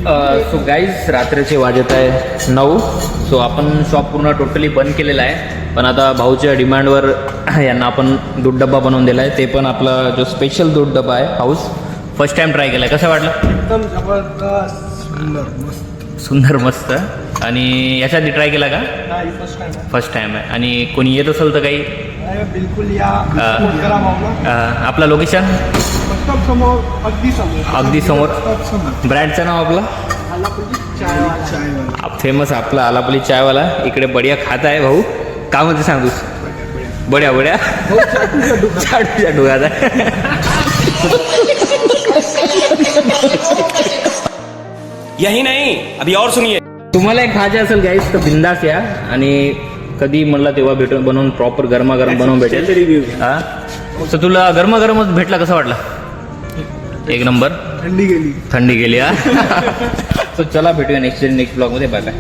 So guys रात्रीचे वाजत आहे 9. सो आपण शॉप पूर्ण टोटली बंद केलेलं आहे, पण आता भाऊच्या डिमांडवर यांना आपण दूध डब्बा बनवून दिला आहे. ते पण आपला जो स्पेशल दूध डब्बा आहे हाऊस फर्स्ट टाइम ट्राय केला आहे. कसं वाटलं? एकदम जबरदस्त, सुंदर, मस्त. सुंदर मस्त. आणि याच्या आधी ट्राय केला का? नाही, फर्स्ट टाइम आहे. फर्स्ट टाइम आहे. आणि कोणी येत असेल तर काही बिलकुल या, फोन करा भाऊला. आपलं लोकेशन एकदम समोर, अगदी समोर. अगदी समोर. ब्रँडचं नाव आपलं आलापल्ली चायवाला. फेमस आपला आलापल्ली चायवाला. इकडे बढिया खात आहे भाऊ. का म्हणते सांगू? बढ्या बढ्या चाटूच्या डुगाचा. यही नहीं, अभी और सुनिए. तुम्हाला एक खायचे असेल गाईस तर बिंदास या, आणि कधी म्हणला तेव्हा भेटून बनवून प्रॉपर गरमागरम बनवून भेटेल. हा, तर तुला गरमागरमच भेटला. कसा वाटला? एक नंबर. थंडी गेली. थंडी गेली. हा. तर चला भेटूया नेक्स्ट ब्लॉगमध्ये. Bye bye.